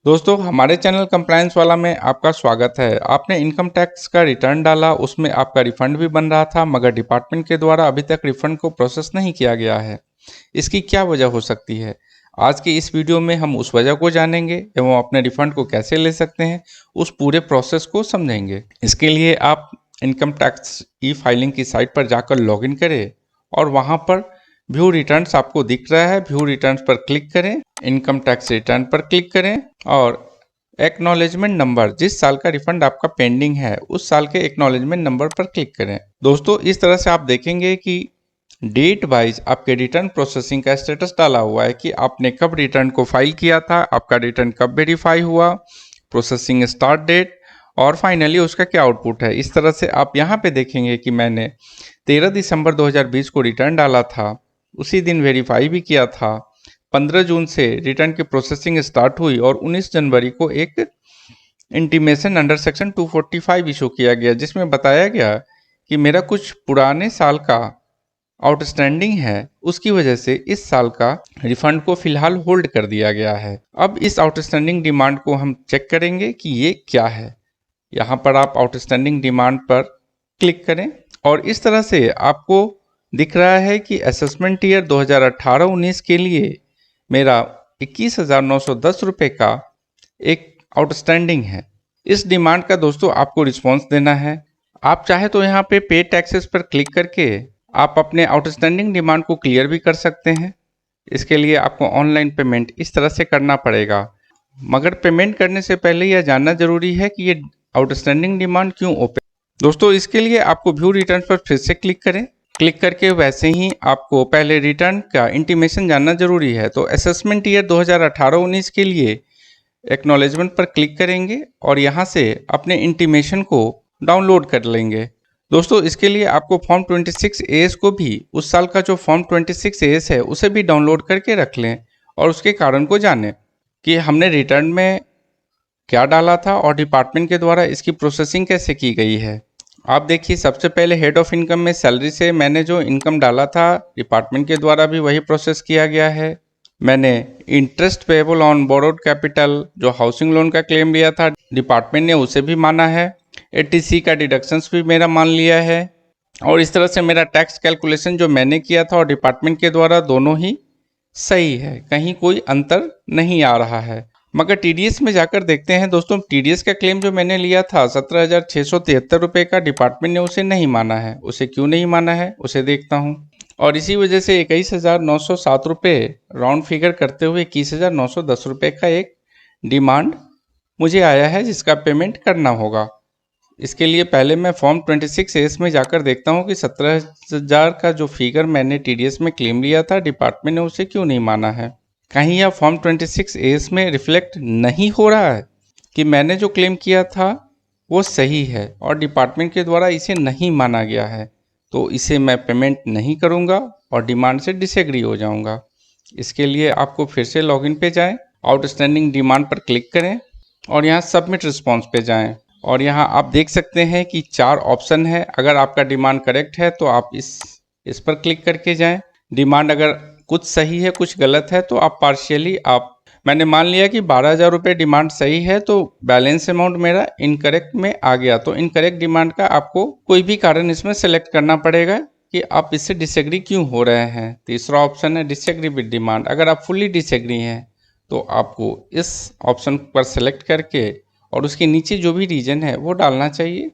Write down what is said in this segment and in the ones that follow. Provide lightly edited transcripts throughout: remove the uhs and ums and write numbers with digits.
दोस्तों हमारे channel compliance वाला में आपका स्वागत है। आपने इनकम टैक्स का रिटर्न डाला, उसमें आपका रिफंड भी बन रहा था, मगर डिपार्टमेंट के द्वारा अभी तक रिफंड को प्रोसेस नहीं किया गया है। इसकी क्या वजह हो सकती है? आज की इस वीडियो में हम उस वजह को जानेंगे एवं अपने रिफंड को कैसे ले सकते हैं, उस पूरे प्रोसेस को समझेंगे। इसके लिए आप इनकम टैक्स ई फाइलिंग की साइट पर जाकर लॉगिन करें और वहाँ पर व्यू रिटर्न्स आपको दिख रहा है। व्यू रिटर्न्स पर क्लिक करें, इनकम टैक्स रिटर्न पर क्लिक करें और एक्नॉलेजमेंट नंबर, जिस साल का रिफंड आपका पेंडिंग है उस साल के एक्नॉलेजमेंट नंबर पर क्लिक करें। दोस्तों इस तरह से आप देखेंगे कि डेट वाइज आपके रिटर्न प्रोसेसिंग का स्टेटस डाला हुआ है कि आपने कब रिटर्न को फाइल किया था, आपका रिटर्न कब वेरीफाई हुआ, प्रोसेसिंग स्टार्ट डेट और फाइनली उसका क्या आउटपुट है। इस तरह से आप यहाँ पे देखेंगे कि मैंने 13 दिसंबर 2020 को रिटर्न डाला था, उसी दिन वेरीफाई भी किया था। 15 जून से रिटर्न की प्रोसेसिंग स्टार्ट हुई और 19 जनवरी को एक इंटीमेशन अंडर सेक्शन 245 इशू किया गया, जिसमें बताया गया कि मेरा कुछ पुराने साल का आउटस्टैंडिंग है, उसकी वजह से इस साल का रिफंड को फिलहाल होल्ड कर दिया गया है। अब इस आउटस्टैंडिंग डिमांड को हम चेक करेंगे कि ये क्या है। यहाँ पर आप आउटस्टैंडिंग डिमांड पर क्लिक करें और इस तरह से आपको दिख रहा है कि असेसमेंट ईयर 2018-19 के लिए मेरा 21,910 रुपये का एक आउटस्टैंडिंग है। इस डिमांड का दोस्तों आपको रिस्पॉन्स देना है। आप चाहे तो यहाँ पे पे टैक्सेस पर क्लिक करके आप अपने आउटस्टैंडिंग डिमांड को क्लियर भी कर सकते हैं। इसके लिए आपको ऑनलाइन पेमेंट इस तरह से करना पड़ेगा, मगर पेमेंट करने से पहले यह जानना जरूरी है कि ये आउटस्टैंडिंग डिमांड क्यों ओपन। दोस्तों इसके लिए आपको व्यू रिटर्न पर फिर से क्लिक करें। क्लिक करके वैसे ही आपको पहले रिटर्न का इंटीमेशन जानना जरूरी है, तो असेसमेंट ईयर 2018-19 के लिए एक्नॉलेजमेंट पर क्लिक करेंगे और यहाँ से अपने इंटीमेशन को डाउनलोड कर लेंगे। दोस्तों इसके लिए आपको फॉर्म 26AS को भी, उस साल का जो फॉर्म 26AS है उसे भी डाउनलोड करके रख लें और उसके कारण को जानें कि हमने रिटर्न में क्या डाला था और डिपार्टमेंट के द्वारा इसकी प्रोसेसिंग कैसे की गई है। आप देखिए, सबसे पहले हेड ऑफ इनकम में सैलरी से मैंने जो इनकम डाला था डिपार्टमेंट के द्वारा भी वही प्रोसेस किया गया है। मैंने interest payable on borrowed capital, जो हाउसिंग लोन का क्लेम लिया था, डिपार्टमेंट ने उसे भी माना है। ATC का डिडक्शंस भी मेरा मान लिया है और इस तरह से मेरा टैक्स कैलकुलेशन जो मैंने किया था और डिपार्टमेंट के द्वारा दोनों ही सही है, कहीं कोई अंतर नहीं आ रहा है। मगर TDS में जाकर देखते हैं दोस्तों, TDS का क्लेम जो मैंने लिया था 17,673 रुपये का, डिपार्टमेंट ने उसे नहीं माना है। उसे क्यों नहीं माना है उसे देखता हूँ और इसी वजह से 21,907 रुपये राउंड फिगर करते हुए 21,910 रुपये का एक डिमांड मुझे आया है, जिसका पेमेंट करना होगा। इसके लिए पहले मैं फॉर्म 26AS में जाकर देखता हूँ कि 17,000 का जो फिगर मैंने TDS में क्लेम लिया था डिपार्टमेंट ने उसे क्यों नहीं माना है। कहीं यह फॉर्म 26AS में रिफ्लेक्ट नहीं हो रहा है कि मैंने जो क्लेम किया था वो सही है और डिपार्टमेंट के द्वारा इसे नहीं माना गया है, तो इसे मैं पेमेंट नहीं करूंगा और डिमांड से डिसएग्री हो जाऊंगा। इसके लिए आपको फिर से लॉगिन पे जाएं, आउटस्टैंडिंग डिमांड पर क्लिक करें और यहाँ सबमिट रिस्पॉन्स पे जाएं और यहाँ आप देख सकते हैं कि 4 ऑप्शन है। अगर आपका डिमांड करेक्ट है तो आप इस पर क्लिक करके जाएं। डिमांड अगर कुछ सही है कुछ गलत है तो आप पार्शियली मैंने मान लिया कि 12,000 रुपये डिमांड सही है, तो बैलेंस अमाउंट मेरा इनकरेक्ट में आ गया। तो इनकरेक्ट डिमांड का आपको कोई भी कारण इसमें सेलेक्ट करना पड़ेगा कि आप इससे डिसएग्री क्यों हो रहे हैं। तीसरा ऑप्शन है डिसएग्री विद डिमांड। अगर आप फुल्ली डिसएग्री हैं तो आपको इस ऑप्शन पर सेलेक्ट करके और उसके नीचे जो भी रीजन है वो डालना चाहिए।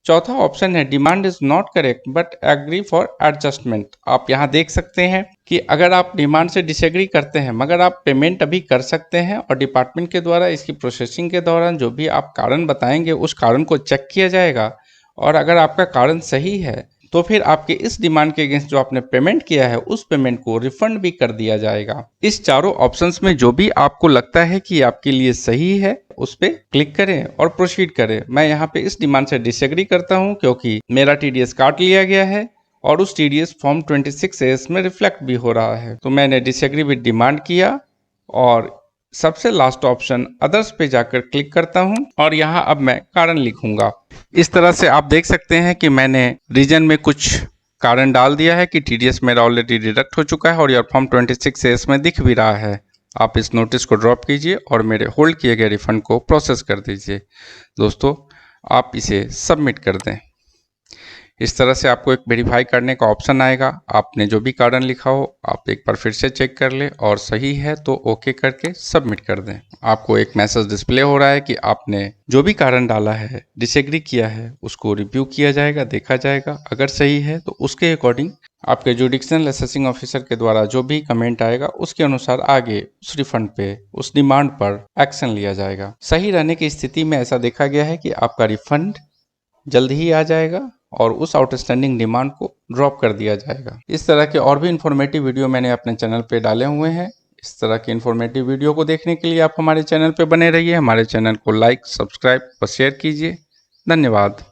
चौथा ऑप्शन है demand is not correct but agree for adjustment. आप यहाँ देख सकते हैं कि अगर आप डिमांड से डिसएग्री करते हैं मगर आप पेमेंट अभी कर सकते हैं और डिपार्टमेंट के द्वारा इसकी प्रोसेसिंग के दौरान जो भी आप कारण बताएंगे उस कारण को चेक किया जाएगा और अगर आपका कारण सही है तो फिर आपके इस डिमांड के अगेंस्ट जो आपने पेमेंट किया है उस पेमेंट को रिफंड भी कर दिया जाएगा। इस चारों ऑप्शंस में जो भी आपको लगता है कि आपके लिए सही है उस पर क्लिक करें और प्रोसीड करें। मैं यहाँ पे इस डिमांड से डिसएग्री करता हूँ क्योंकि मेरा TDS काट लिया गया है और उस TDS फॉर्म 26AS में रिफ्लेक्ट भी हो रहा है, तो मैंने डिसएग्री विद डिमांड किया और सबसे लास्ट ऑप्शन अदर्स पे जाकर क्लिक करता हूं और यहां अब मैं कारण लिखूंगा। इस तरह से आप देख सकते हैं कि मैंने रीजन में कुछ कारण डाल दिया है कि TDS मेरा ऑलरेडी डिडक्ट हो चुका है और यह फॉर्म 26AS में दिख भी रहा है। आप इस नोटिस को ड्रॉप कीजिए और मेरे होल्ड किए गए रिफ़ंड को प्रोसेस कर दीजिए। दोस्तों, आप इसे सबमिट कर दें। इस तरह से आपको एक वेरीफाई करने का ऑप्शन आएगा। आपने जो भी कारण लिखा हो आप एक बार फिर से चेक कर लें और सही है तो ओके करके सबमिट कर दें। आपको एक मैसेज डिस्प्ले हो रहा है कि आपने जो भी कारण डाला है, डिसएग्री किया है, उसको रिव्यू किया जाएगा, देखा जाएगा। अगर सही है तो उसके अकॉर्डिंग आपके जुडिक्शनल असेसिंग ऑफिसर के द्वारा जो भी कमेंट आएगा उसके अनुसार आगे उस रिफंड पे, उस डिमांड पर एक्शन लिया जाएगा। सही रहने की स्थिति में ऐसा देखा गया है कि आपका रिफंड जल्द ही आ जाएगा और उस आउटस्टैंडिंग डिमांड को ड्रॉप कर दिया जाएगा। इस तरह के और भी इन्फॉर्मेटिव वीडियो मैंने अपने चैनल पे डाले हुए हैं। इस तरह के इन्फॉर्मेटिव वीडियो को देखने के लिए आप हमारे चैनल पे बने रहिए। हमारे चैनल को लाइक, सब्सक्राइब और शेयर कीजिए। धन्यवाद।